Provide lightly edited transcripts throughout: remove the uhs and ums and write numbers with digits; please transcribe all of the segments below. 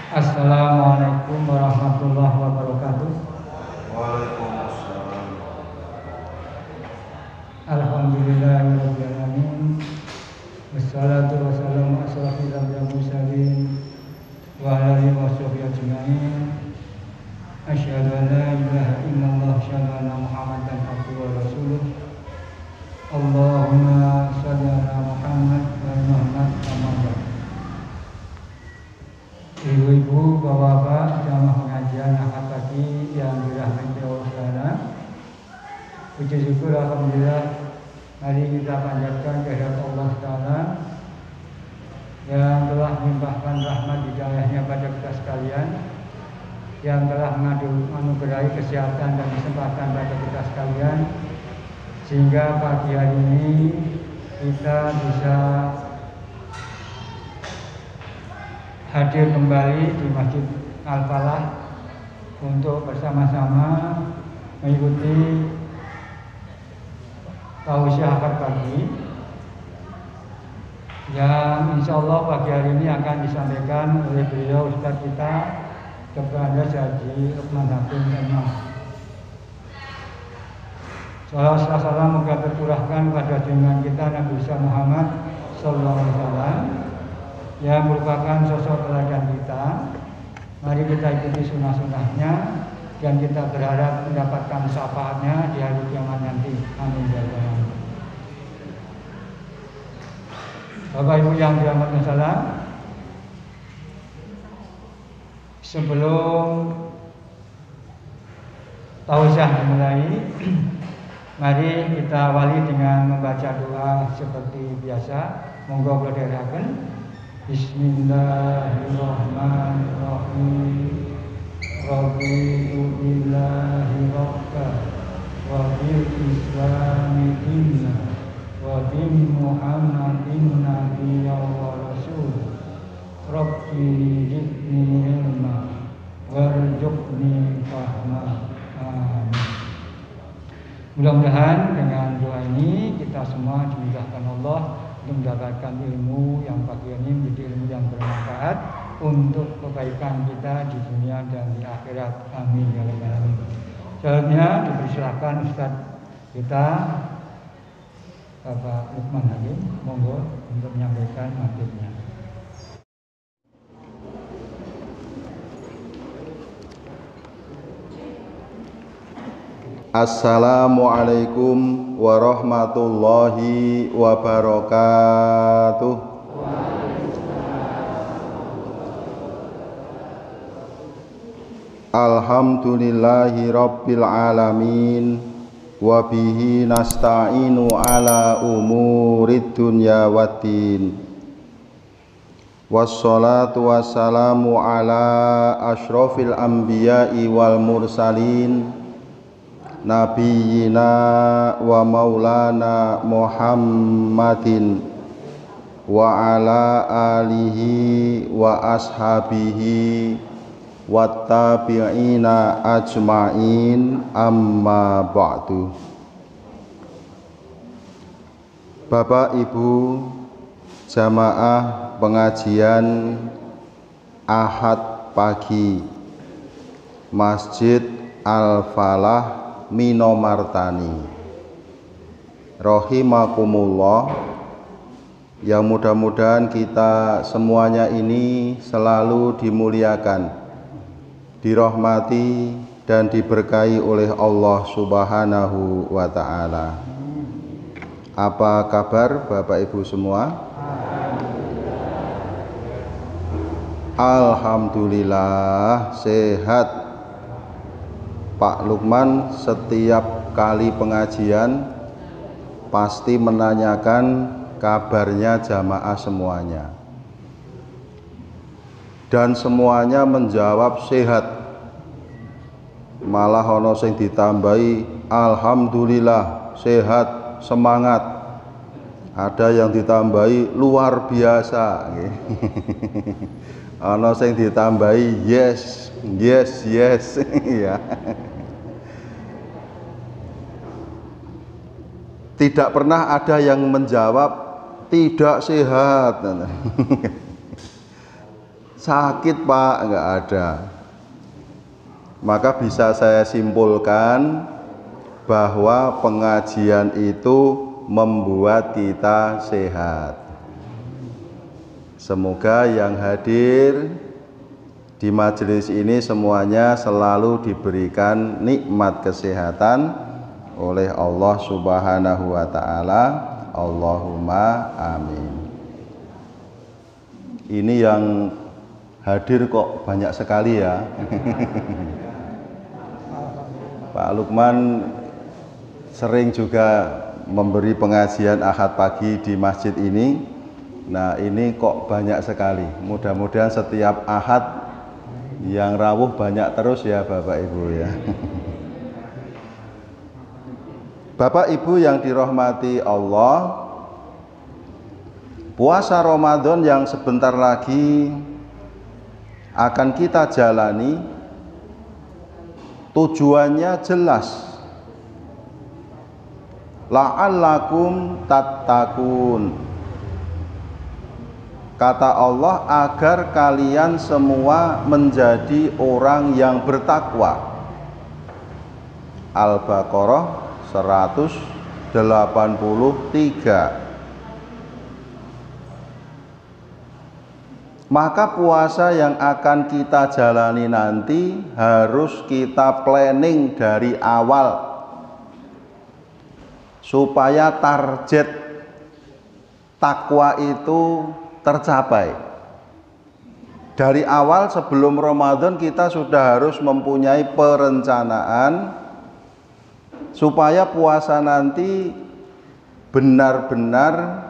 Assalamualaikum warahmatullahi wabarakatuh. Waalaikumsalam. Alhamdulillahirabbil alamin. Wassalatu wassalamu ala asyrofil anbiya'i wal mursalin wa ala alihi washabbihi ajmain. Asyhadu an la ilaha illallah wa asyhadu anna Muhammadan abduhu wa rasuluh. Allahumma shalli ala Muhammad wa ala Muhammad kama barakta. Ibu-ibu, bapak-bapak, jamaah pengajian Ahad pagi yang dirahmati Allah Taala. Puji syukur alhamdulillah, mari kita panjatkan kehadirat Allah Taala yang telah melimpahkan rahmat hidayahnya pada kita sekalian, yang telah menganugerahi kesehatan dan kesempatan pada kita sekalian, sehingga pagi hari ini kita bisa hadir kembali di Masjid Al-Falah untuk bersama-sama mengikuti tausiah akad pagi yang insya Allah pagi hari ini akan disampaikan oleh beliau Ustaz kita Dr. Andes Haji Lukman Hakim MA. Salam moga tercurahkan pada junjungan kita Nabi Muhammad Sallallahu Alaihi Wasallam yang merupakan sosok teladan kita. Mari kita ikuti sunnah-sunnahnya dan kita berharap mendapatkan syafaatnya di hari kiamat nanti. Amin ya rabbal alamin. Bapak Ibu yang dirahmati Allah, sebelum tausiah dimulai, mari kita awali dengan membaca doa seperti biasa. Monggo kula dherekaken. Bismillahirrahmanirrahim. Raditu billahi rabba wa bil islami dinna wa bi Muhammadin nabiyya wa rasul. Rabbi zidni ilma warzuqni fahma. Amin. Mudah-mudahan dengan doa ini kita semua dimudahkan Allah untuk mendapatkan ilmu yang pagi ini menjadi ilmu yang bermanfaat untuk kebaikan kita di dunia dan di akhirat. Amin ya rabbal alamin. Selanjutnya dipersilakan Ustaz kita Bapak Lukman Hakim, monggo untuk menyampaikan materinya. Assalamualaikum warahmatullahi wabarakatuh. Alhamdulillahi rabbil alamin wa bihi nasta'inu ala umurid dunya waddin. Wassalatu wassalamu ala asyrofil anbiya'i wal mursalin Nabiyina wa maulana Muhammadin wa ala alihi wa ashabihi wattabi'ina ajma'in, amma ba'du. Bapak Ibu jamaah pengajian Ahad pagi Masjid Al-Falah Minomartani rahimakumullah, yang mudah-mudahan kita semuanya ini selalu dimuliakan, dirahmati dan diberkahi oleh Allah Subhanahu wa ta'ala. Apa kabar Bapak Ibu semua? Alhamdulillah sehat. Pak Lukman setiap kali pengajian pasti menanyakan kabarnya jamaah semuanya, dan semuanya menjawab sehat. Malah ono sing ditambahi alhamdulillah sehat, semangat. Ada yang ditambahi luar biasa. Ono sing ditambahi yes ya. Tidak pernah ada yang menjawab tidak sehat. Sakit Pak, enggak ada. Maka bisa saya simpulkan bahwa pengajian itu membuat kita sehat. Semoga yang hadir di majelis ini semuanya selalu diberikan nikmat kesehatan oleh Allah Subhanahu wa taala. Allahumma amin. Ini yang hadir kok banyak sekali ya. Pak Lukman sering juga memberi pengajian Ahad pagi di masjid ini. Nah, ini kok banyak sekali. Mudah-mudahan setiap Ahad yang rawuh banyak terus ya Bapak Ibu ya. Bapak Ibu yang dirahmati Allah, puasa Ramadan yang sebentar lagi akan kita jalani, tujuannya jelas, la'allakum tattaqun. Kata Allah, agar kalian semua menjadi orang yang bertakwa. Al-Baqarah 183. Maka puasa yang akan kita jalani nanti harus kita planning dari awal supaya target takwa itu tercapai. Dari awal sebelum Ramadan kita sudah harus mempunyai perencanaan supaya puasa nanti benar-benar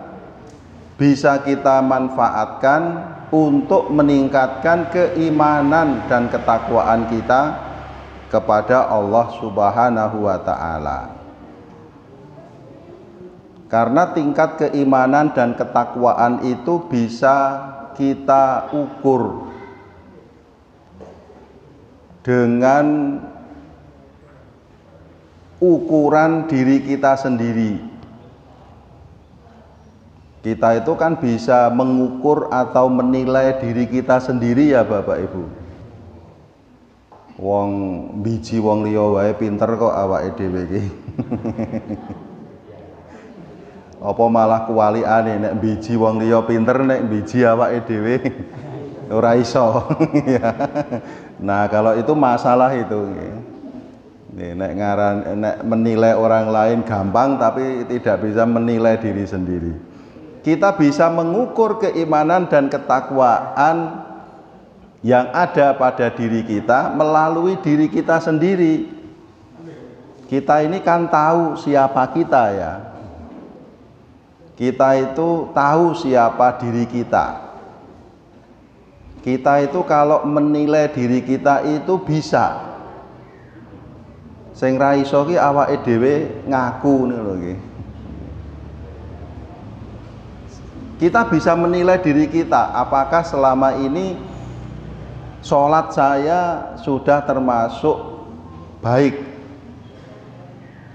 bisa kita manfaatkan untuk meningkatkan keimanan dan ketakwaan kita kepada Allah Subhanahu wa taala. Karena tingkat keimanan dan ketakwaan itu bisa kita ukur dengan ukuran diri kita sendiri. Kita itu kan bisa mengukur atau menilai diri kita sendiri ya Bapak Ibu. Wong biji wong liya wae pinter kok awake dhewe iki. Apa malah kuwalikane, nek biji wong liya pinter, nek biji awake dhewe ora iso. Nah, kalau itu masalah itu. Nek menilai orang lain gampang tapi tidak bisa menilai diri sendiri. Kita bisa mengukur keimanan dan ketakwaan yang ada pada diri kita melalui diri kita sendiri. Kita ini kan tahu siapa kita ya. Kita itu tahu siapa diri kita. Kita itu kalau menilai diri kita itu bisa. Sing ra iso ki awake dhewe ngaku niku lho nggih. Kita bisa menilai diri kita, apakah selama ini sholat saya sudah termasuk baik?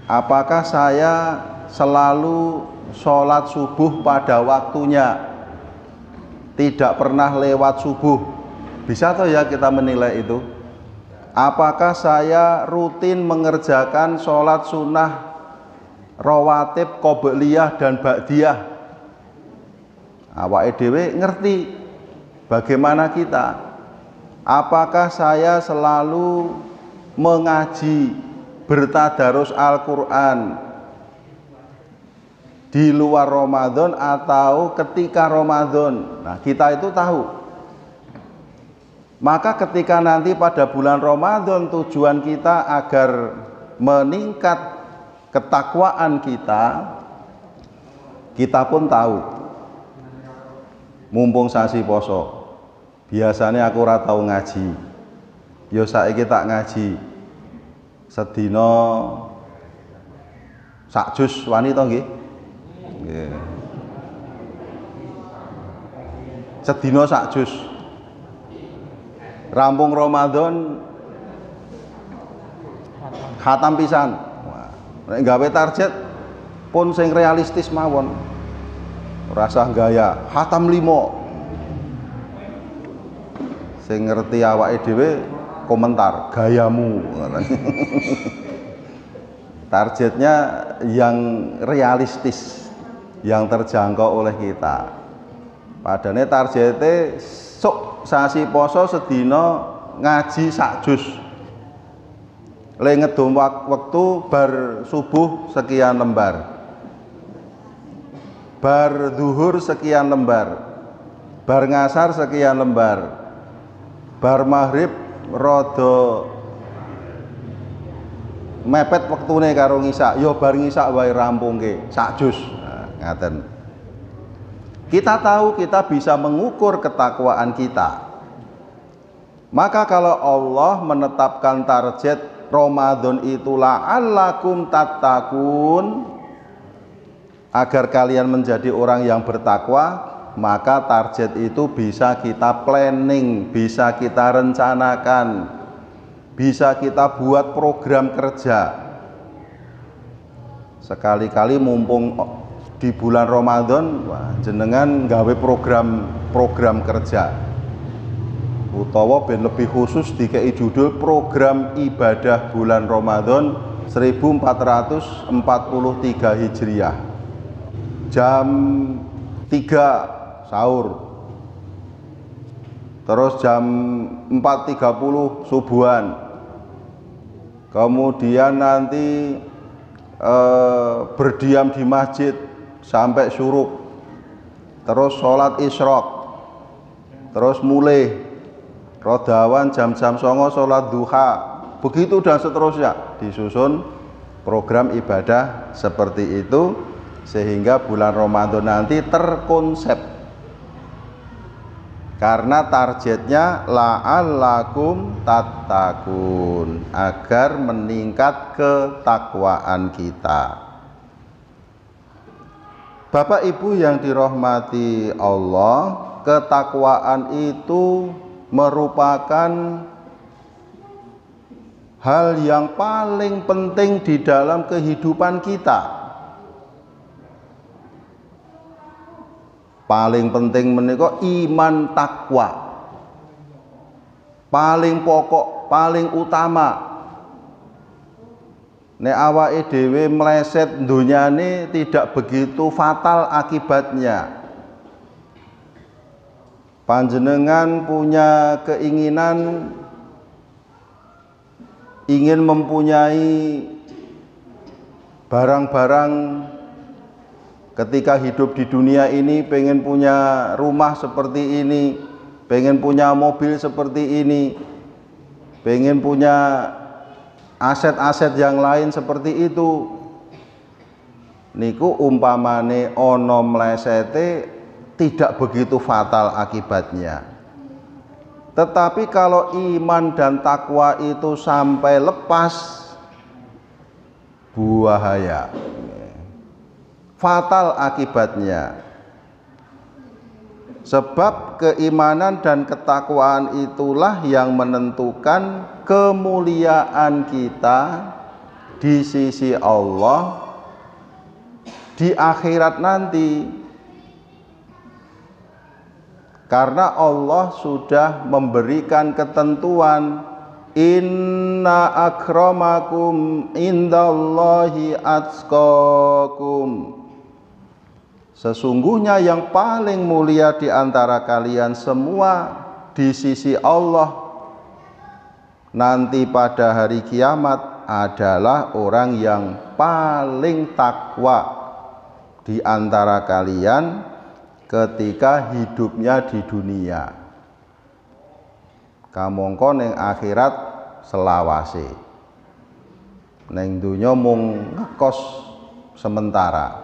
Apakah saya selalu sholat subuh pada waktunya, tidak pernah lewat subuh? Bisa toh ya kita menilai itu? Apakah saya rutin mengerjakan sholat sunnah rawatib, qobliyah dan ba'diyah? Awake dhewe ngerti bagaimana kita. Apakah saya selalu mengaji, bertadarus Al-Quran di luar Ramadan atau ketika Ramadan? Nah, kita itu tahu. Maka ketika nanti pada bulan Ramadan tujuan kita agar meningkat ketakwaan kita, kita pun tahu. Mumpung sasi poso, biasanya aku ora tau ngaji, yo saiki tak ngaji. Sedina sak juz wani to nggih? Nggih. Sedina sak juz. Rampung Ramadan khatam pisan. Nek gawe target pun sing realistis mawon. Rasa gaya khatam 5. Sing ngerti awake dhewe komentar gayamu. Targetnya yang realistis, yang terjangkau oleh kita. Padahal targetnya sok sasi poso sedina ngaji sak juz. Le ngedum waktu bar subuh sekian lembar, bar zuhur sekian lembar, bar ngasar sekian lembar, bar maghrib rada mepet wektune karo ngisa, ya bar ngisa wae rampungke sak juz. Nah, ngaten. Kita tahu kita bisa mengukur ketakwaan kita. Maka kalau Allah menetapkan target Ramadan itu la'allakum tattaqun, agar kalian menjadi orang yang bertakwa, maka target itu bisa kita planning, bisa kita rencanakan, bisa kita buat program kerja. Sekali-kali mumpung di bulan Ramadan, jenengan gawe program kerja, utawa ben lebih khusus dikei judul program ibadah bulan Ramadan 1443 Hijriah. Jam 3 sahur, terus jam 4.30 subuhan, kemudian nanti berdiam di masjid sampai syuruk, terus sholat isyraq, terus mulai rodawan jam-jam songo sholat duha, begitu dan seterusnya. Disusun program ibadah seperti itu sehingga bulan Ramadan nanti terkonsep, karena targetnya la'allakum tattaqun, agar meningkat ketakwaan kita. Bapak Ibu yang dirahmati Allah, ketakwaan itu merupakan hal yang paling penting di dalam kehidupan kita. Paling penting menika iman takwa. Paling pokok, paling utama. Nek awake dhewe meleset dunyane tidak begitu fatal akibatnya. Panjenengan punya keinginan ingin mempunyai barang-barang ketika hidup di dunia ini, pengen punya rumah seperti ini, pengen punya mobil seperti ini, pengen punya aset-aset yang lain seperti itu. Niku umpamane ono mlesete tidak begitu fatal akibatnya. Tetapi kalau iman dan takwa itu sampai lepas, bahaya, fatal akibatnya. Sebab keimanan dan ketakwaan itulah yang menentukan kemuliaan kita di sisi Allah di akhirat nanti. Karena Allah sudah memberikan ketentuan, inna akramakum indallahi atqakum. Sesungguhnya yang paling mulia di antara kalian semua di sisi Allah nanti pada hari kiamat adalah orang yang paling takwa di antara kalian ketika hidupnya di dunia. Kamangka ning akhirat selawase, ning donya mung ngekos sementara.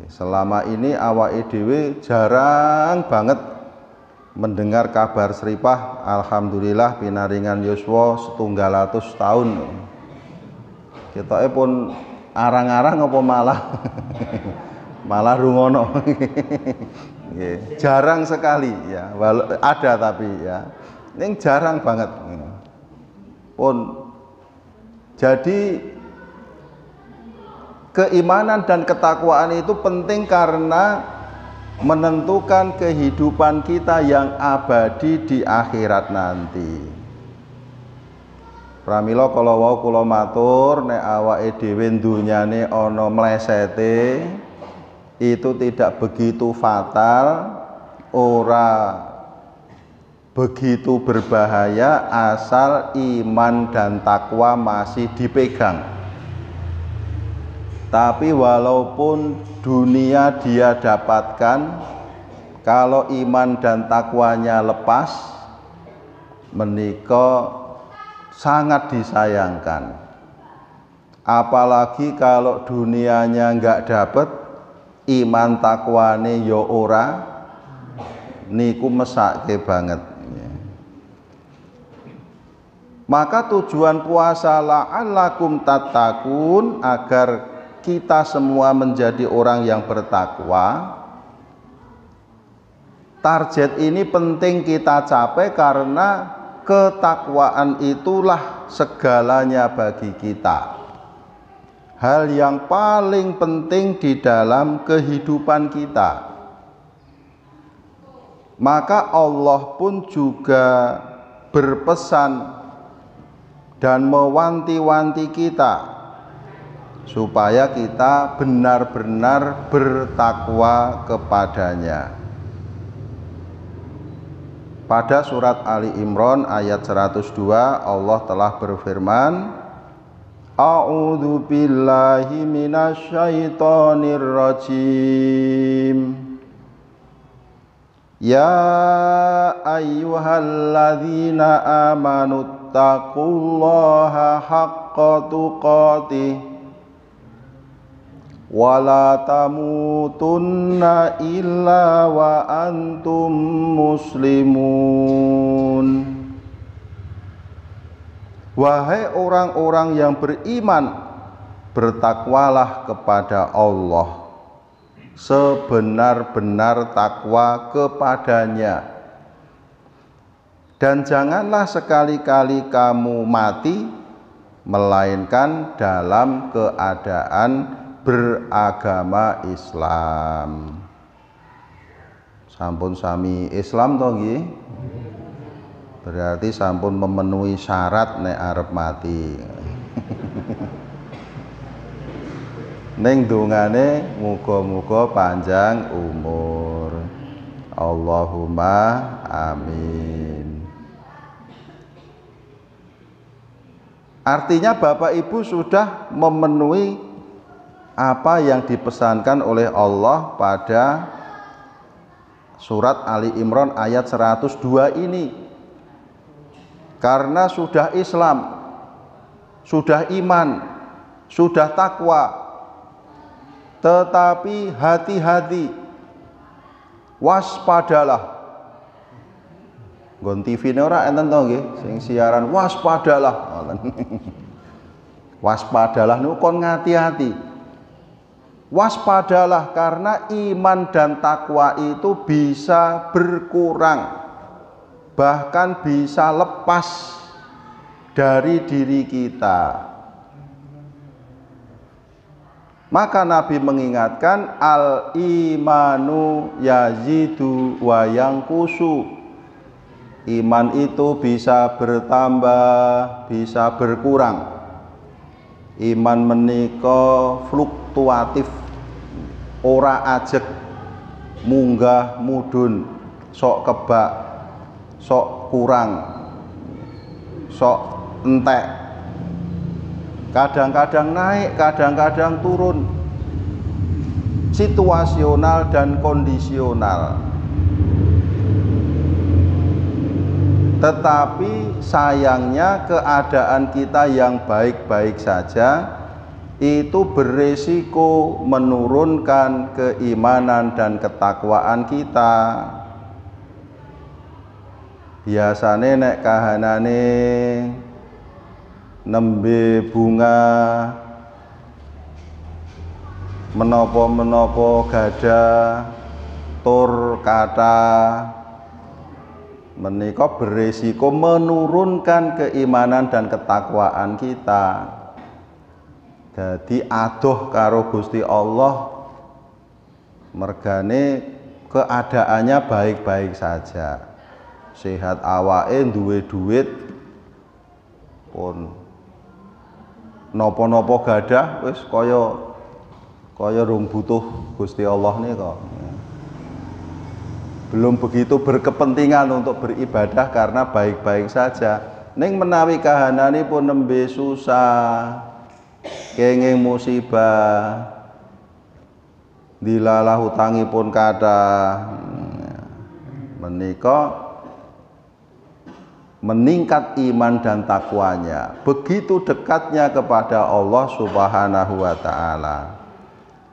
Selama ini awake dhewe jarang banget mendengar kabar sripah. Alhamdulillah pinaringan yuswa 700 tahun. Ketoke pun arang-arang apa malah malah rungono. Jarang sekali ya, ada tapi ya ini jarang banget pun. Jadi keimanan dan ketakwaan itu penting karena menentukan kehidupan kita yang abadi di akhirat nanti. Pramila kala wau kula matur nek awake dhewe dunyane ana mlesete itu tidak begitu fatal, ora begitu berbahaya asal iman dan takwa masih dipegang. Tapi walaupun dunia dia dapatkan, kalau iman dan takwanya lepas, menika sangat disayangkan. Apalagi kalau dunianya nggak dapet, iman takwane yo ora, niku mesake banget. Maka tujuan puasa la'allakum tattaqun, agar kita semua menjadi orang yang bertakwa. Target ini penting kita capai karena ketakwaan itulah segalanya bagi kita. Hal yang paling penting di dalam kehidupan kita. Maka Allah pun juga berpesan dan mewanti-wanti kita supaya kita benar-benar bertakwa kepadanya. Pada surat Ali Imran ayat 102 Allah telah berfirman, A'udzu billahi minasyaitonir rajim. Ya ayyuhalladzina amanu taqullaha haqqa tuqatih wala tamutunna illa wa antum muslimun. Wahai orang-orang yang beriman, bertakwalah kepada Allah sebenar-benar takwa kepadanya, dan janganlah sekali-kali kamu mati melainkan dalam keadaan beragama Islam. Sampun sami Islam to nggih? Berarti sampun memenuhi syarat nek arep mati. Ning dongane muga-muga panjang umur. Allahumma amin. Artinya Bapak Ibu sudah memenuhi apa yang dipesankan oleh Allah pada surat Ali Imran ayat 102 ini. Karena sudah Islam, sudah iman, sudah takwa, tetapi hati-hati, waspadalah. Nggon TV ne ora enten to nggih sing siaran waspadalah. Waspadalah niku kon ngati-hati. Waspadalah karena iman dan takwa itu bisa berkurang, bahkan bisa lepas dari diri kita. Maka Nabi mengingatkan al-imanu yazidu wa yanqusu. Iman itu bisa bertambah, bisa berkurang. Iman menika fluktuatif, ora ajeg, munggah mudhun, sok kebak, sok kurang, sok entek. Kadang-kadang naik, kadang-kadang turun. Situasional dan kondisional. Tetapi sayangnya keadaan kita yang baik-baik saja itu beresiko menurunkan keimanan dan ketakwaan kita. Biasane nek kahanane nembe bunga, menapa-menapa gadah tur kata, menika beresiko menurunkan keimanan dan ketakwaan kita. Jadi adoh karo Gusti Allah mergane keadaannya baik-baik saja, sehat awake, duwe duit pun napa-napa gadah wis kaya rung butuh Gusti Allah nih kok. Belum begitu berkepentingan untuk beribadah karena baik-baik saja. Ning menawi kahananipun nembe susah, kenging musibah, dilalah hutangipun kathah, menika meningkat iman dan takwanya, begitu dekatnya kepada Allah Subhanahu wa taala.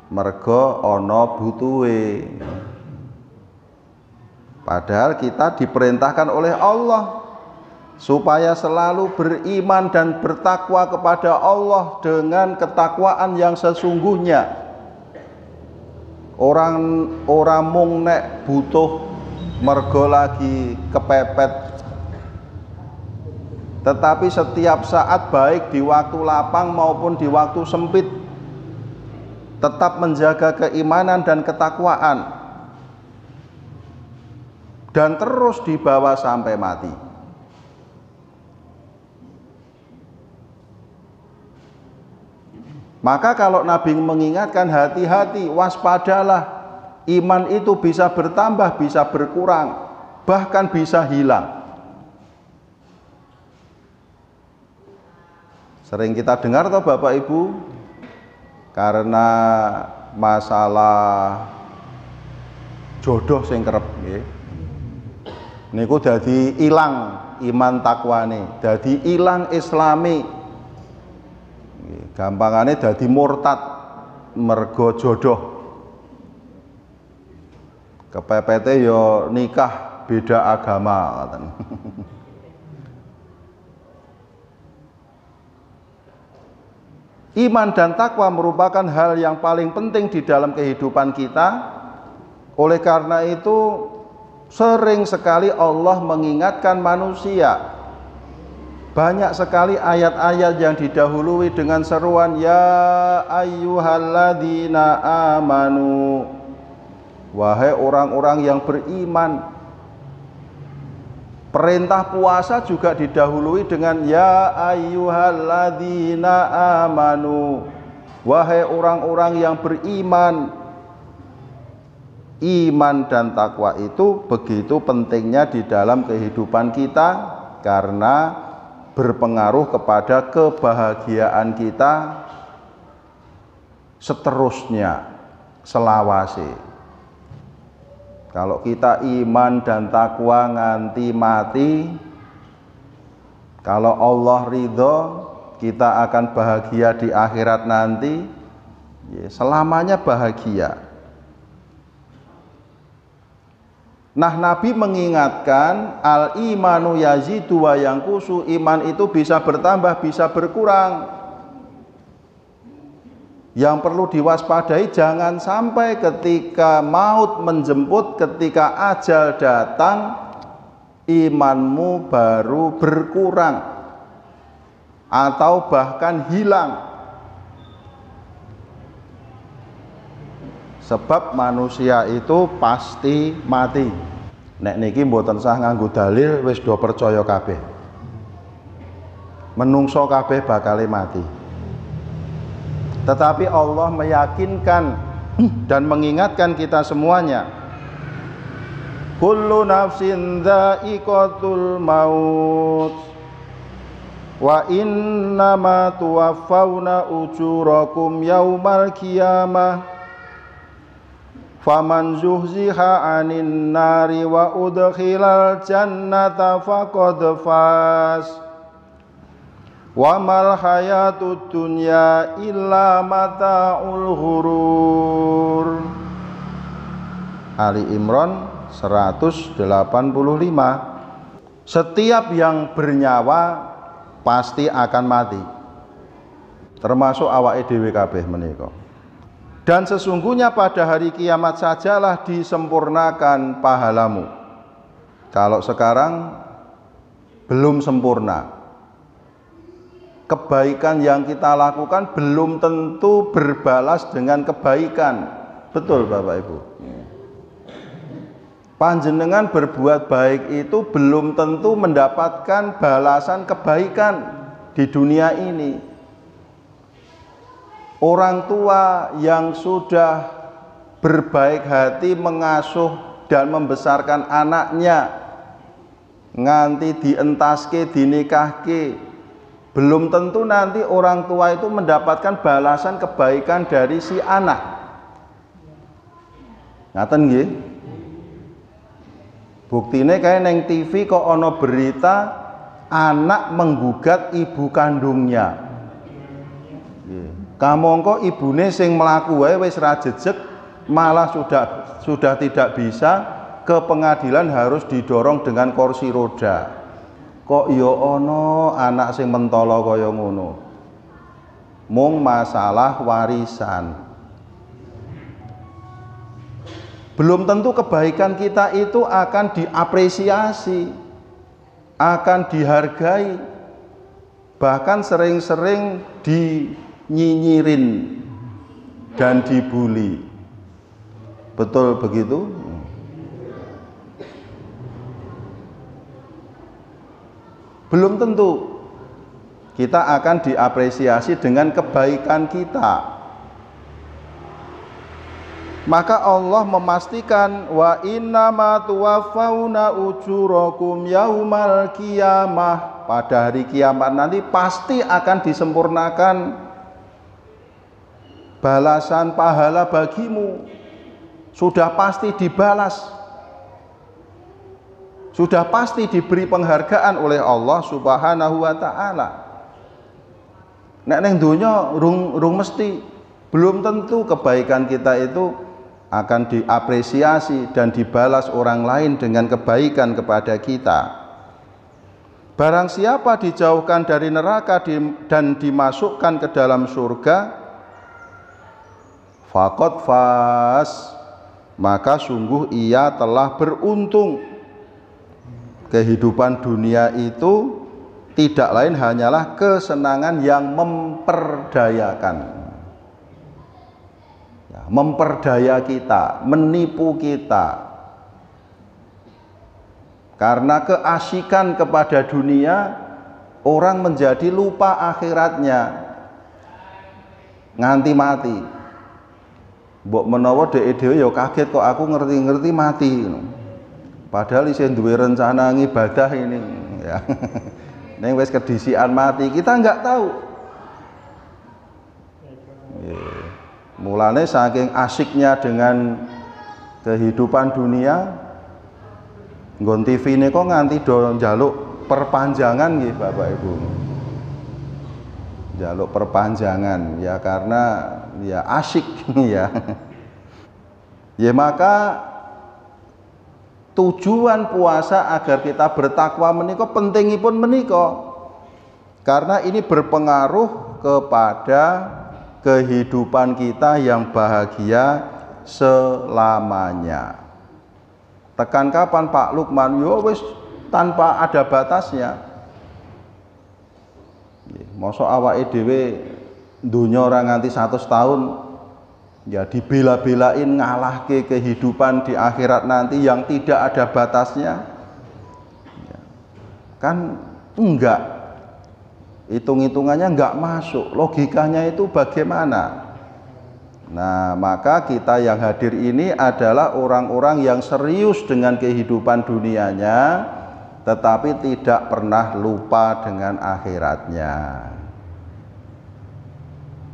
Mergo ana butuhe. Padahal kita diperintahkan oleh Allah supaya selalu beriman dan bertakwa kepada Allah dengan ketakwaan yang sesungguhnya. Orang mung nek butuh mergo lagi kepepet, tetapi setiap saat baik di waktu lapang maupun di waktu sempit tetap menjaga keimanan dan ketakwaan dan terus dibawa sampai mati. Maka kalau Nabi mengingatkan hati-hati, waspadalah, iman itu bisa bertambah, bisa berkurang, bahkan bisa hilang. Sering kita dengar toh Bapak Ibu, karena masalah jodoh sing kerep nggih. Niku dadi ilang iman takwane, dadi ilang islami. Gampangane dadi murtad mergo jodoh. Kepepete yo nikah beda agama ngoten. Iman dan takwa merupakan hal yang paling penting di dalam kehidupan kita. Oleh karena itu sering sekali Allah mengingatkan manusia. Banyak sekali ayat-ayat yang didahului dengan seruan ya ayyuhalladzina amanu, wahai orang-orang yang beriman. Perintah puasa juga didahului dengan ya ayyuhalladzina amanu, wahai orang-orang yang beriman. Iman dan takwa itu begitu pentingnya di dalam kehidupan kita karena berpengaruh kepada kebahagiaan kita seterusnya, selawase. Kalau kita iman dan takwa nganti mati, kalau Allah ridho, kita akan bahagia di akhirat nanti, selamanya bahagia. Nah, Nabi mengingatkan al-imanu yazidu wa yanqusu, iman itu bisa bertambah, bisa berkurang. Yang perlu diwaspadai jangan sampai ketika maut menjemput, ketika ajal datang, imanmu baru berkurang atau bahkan hilang. Sebab manusia itu pasti mati. Nek niki mboten sah nganggo dalil, wis do percaya kabeh. Menungso kabeh bakal mati. Tetapi Allah meyakinkan dan mengingatkan kita semuanya. Kullu nafsin dha'iqatul maut wa innama tuwaffawna ujurakum yaumal qiyamah faman zuhziha 'anil nari wa udkhilal jannata faqad faz. Wa mal hayatud dunya illa mata'ul ghurur. Ali Imran 185. Setiap yang bernyawa pasti akan mati, termasuk awake dhewe kabeh menika. Dan sesungguhnya pada hari kiamat sajalah disempurnakan pahalamu. Kalau sekarang belum sempurna, kebaikan yang kita lakukan belum tentu berbalas dengan kebaikan. Betul Bapak Ibu. Panjenengan berbuat baik itu belum tentu mendapatkan balasan kebaikan di dunia ini. Orang tua yang sudah berbaik hati mengasuh dan membesarkan anaknya, nganti dientaske, dinikahke, belum tentu nanti orang tua itu mendapatkan balasan kebaikan dari si anak. Ngaten nggih? Buktine kayak neng TV kok ono berita anak menggugat ibu kandungnya. Kamangka ibune sing mlaku wae wis ra jejeg, malah sudah tidak bisa, ke pengadilan harus didorong dengan kursi roda. Kok ya ono anak sing mentolo kaya ngono. Mung masalah warisan. Belum tentu kebaikan kita itu akan diapresiasi, akan dihargai, bahkan sering-sering dinyinyirin dan dibully. Betul begitu? Belum tentu kita akan diapresiasi dengan kebaikan kita. Maka Allah memastikan wa innama tuwaffawna ujurakum yaumal qiyamah, pada hari kiamat nanti pasti akan disempurnakan balasan pahala bagimu. Sudah pasti dibalas, sudah pasti diberi penghargaan oleh Allah Subhanahu wa taala. Nek neng donya rung mesti, belum tentu kebaikan kita itu akan diapresiasi dan dibalas orang lain dengan kebaikan kepada kita. Barang siapa dijauhkan dari neraka dan dimasukkan ke dalam surga, faqad faz, maka sungguh ia telah beruntung. Kehidupan dunia itu tidak lain hanyalah kesenangan yang memperdayakan. Memperdaya kita, menipu kita. Karena keasikan kepada dunia, orang menjadi lupa akhiratnya nganti mati. Mbok menawa dhewe ya kaget kok aku ngerti-ngerti mati. Padahal isih duwe rencana ngibadah ini ya. Ning wis kedisian mati, kita enggak tahu. Mulane saking asiknya dengan kehidupan dunia, nggon TV ini kok nganti do njaluk perpanjangan nggih Bapak Ibu. Njaluk perpanjangan ya karena ya asik ya. Ya maka tujuan puasa agar kita bertakwa menika pentingipun menika. Karena ini berpengaruh kepada kehidupan kita yang bahagia selamanya. Tekan kapan Pak Lukman? Yo wis tanpa ada batasnya. Mosok awake dhewe dunya ora nganti 100 tahun ya dibela-belain ngalahke kehidupan di akhirat nanti yang tidak ada batasnya. Kan enggak. Hitung-hitungannya enggak masuk, logikanya itu bagaimana? Nah, maka kita yang hadir ini adalah orang-orang yang serius dengan kehidupan dunianya, tetapi tidak pernah lupa dengan akhiratnya.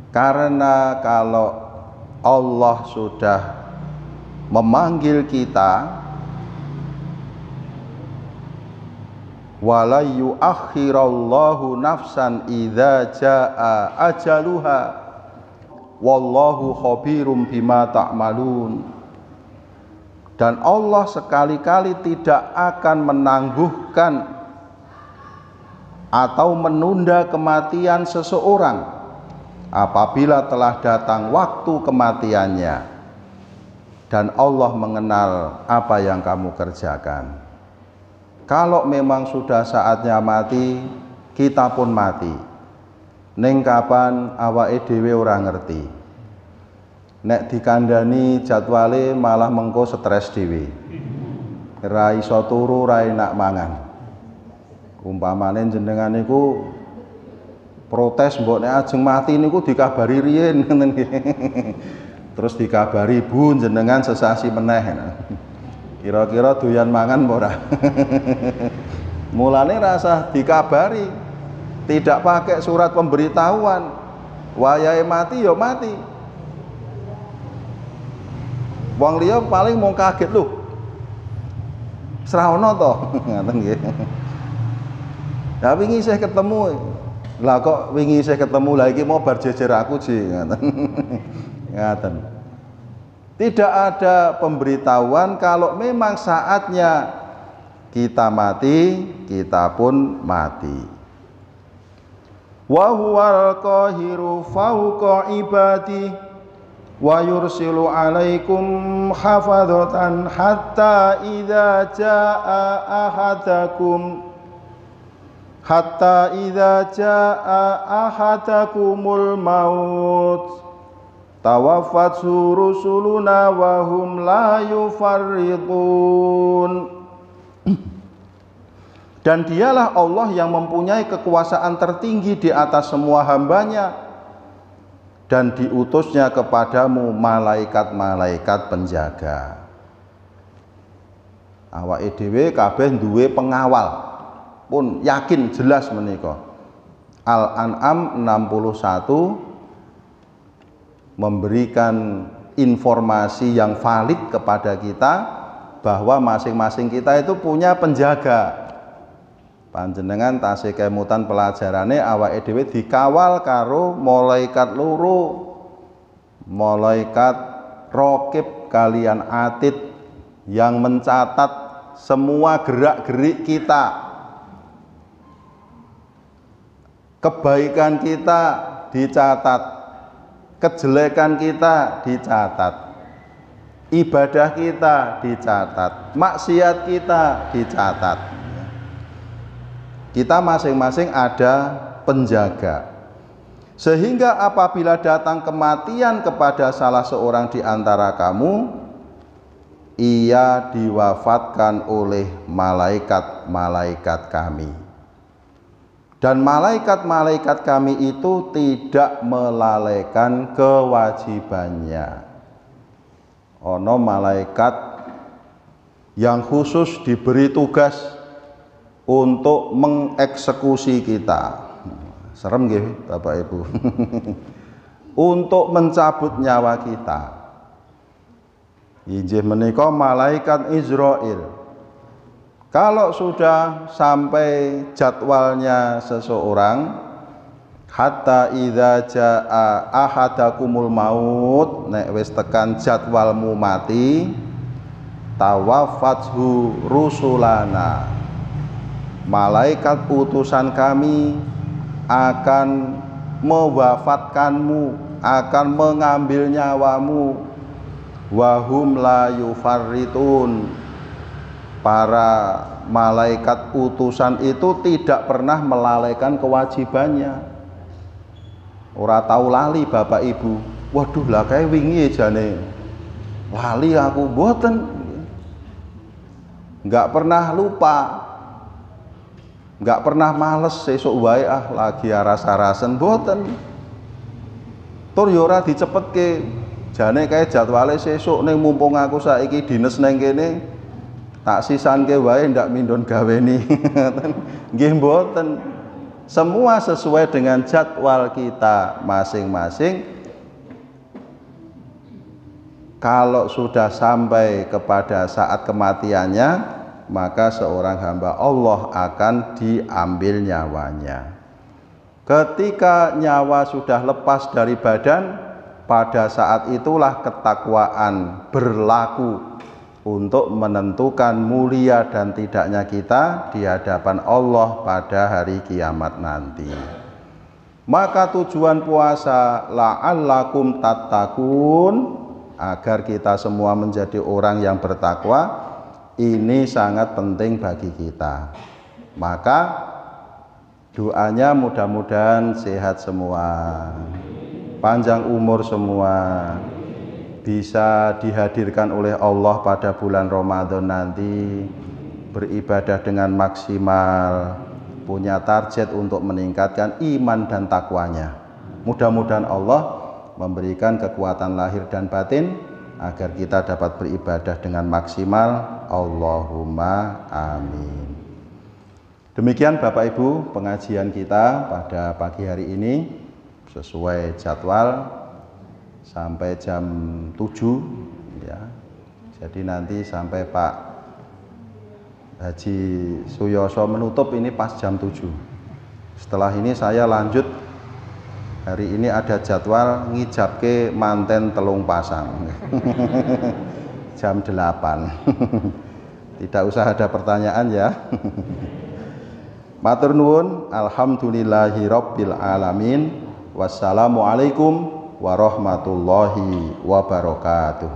Karena kalau Allah sudah memanggil kita, wala yuakhirallahu nafsan idza jaa ajaluha wallahu khabirum bima ta'malun. Dan Allah sekali-kali tidak akan menangguhkan atau menunda kematian seseorang apabila telah datang waktu kematiannya, dan Allah mengenal apa yang kamu kerjakan. Kalau memang sudah saatnya mati, kita pun mati. Ning kapan awake dhewe ora ngerti. Nek dikandani jadwale malah mengko stres dhewe. ra iso turu, ra enak mangan. Umpamane jenengan niku protes mbok nek ajeng mati niku dikabari riyen ngoten nggih. Terus dikabari Bu jenengan sesasi meneh. Kira-kira doyan mangan apa ora? Mulane rasa dikabari, tidak pakai surat pemberitahuan. Wayahe mati ya mati. Wong liya paling mau kaget lho. Sra ono to, ngoten nggih. Lah wingi isih ketemu. Lah kok wingi isih ketemu lah iki mau bar jejer aku ji ngoten. Ngaten. Tidak ada pemberitahuan kalau memang saatnya kita mati, kita pun mati. Wa huwal qahiru fawqa ibadi wa yursilu alaikum hafadhatan hatta idza jaa ahadakumul maut tawaffat rusuluna wa hum la yufarridun. Dan dialah Allah yang mempunyai kekuasaan tertinggi di atas semua hambanya, dan diutusnya kepadamu malaikat-malaikat penjaga. Awake dhewe kabeh duwe pengawal, pun yakin jelas menika. Al-An'am 61 memberikan informasi yang valid kepada kita bahwa masing-masing kita itu punya penjaga. Panjenengan tasih kemutan pelajarane awake dhewe dikawal karo malaikat loro, malaikat raqib kalian atid yang mencatat semua gerak-gerik kita, kebaikan kita dicatat, kejelekan kita dicatat, ibadah kita dicatat, maksiat kita dicatat. Kita masing-masing ada penjaga, sehingga apabila datang kematian kepada salah seorang di antara kamu, ia diwafatkan oleh malaikat-malaikat kami. Dan malaikat-malaikat kami itu tidak melalaikan kewajibannya. Ono malaikat yang khusus diberi tugas untuk mengeksekusi kita. Serem nggih Bapak Ibu. Untuk mencabut nyawa kita. Injih menika malaikat Israil. Kalau sudah sampai jadwalnya seseorang, hatta idza jaa ahadakumul maut, nek wis tekan jadwalmu mati, tawaffathu rusulana, malaikat utusan kami akan mewafatkanmu, akan mengambil nyawamu. Wahum la yufarritun. Para malaikat utusan itu tidak pernah melalaikan kewajibannya. Ora tahu lali Bapak Ibu. Waduh lah kayak wingi jane lali aku, mboten. Enggak pernah lupa. Enggak pernah males sesuk wae lagi aras-arasen, mboten. Tur yo ora dicepetke. Jane kae jadwale sesuk ning mumpung aku saiki dines neng kene, tak sisanke wae ndak mindon gaweni. Nggih mboten. Semua sesuai dengan jadwal kita masing-masing. Kalau sudah sampai kepada saat kematiannya, maka seorang hamba Allah akan diambil nyawanya. Ketika nyawa sudah lepas dari badan, pada saat itulah ketakwaan berlaku untuk menentukan mulia dan tidaknya kita di hadapan Allah pada hari kiamat nanti. Maka tujuan puasa la'allakum tattaqun, agar kita semua menjadi orang yang bertakwa, ini sangat penting bagi kita. Maka doanya mudah-mudahan sehat semua, panjang umur semua, bisa dihadirkan oleh Allah pada bulan Ramadan nanti, beribadah dengan maksimal, punya target untuk meningkatkan iman dan takwanya. Mudah-mudahan Allah memberikan kekuatan lahir dan batin agar kita dapat beribadah dengan maksimal. Allahumma amin. Demikian Bapak Ibu pengajian kita pada pagi hari ini sesuai jadwal sampai jam 7 ya. Jadi nanti sampai Pak Haji Suyoso menutup ini pas jam 7. Setelah ini saya lanjut, hari ini ada jadwal ngijabke manten telung pasang jam 8. Tidak usah ada pertanyaan ya. Matur nuwun, alhamdulillahi rabbil alamin. Wassalamualaikum warahmatullahi wabarakatuh.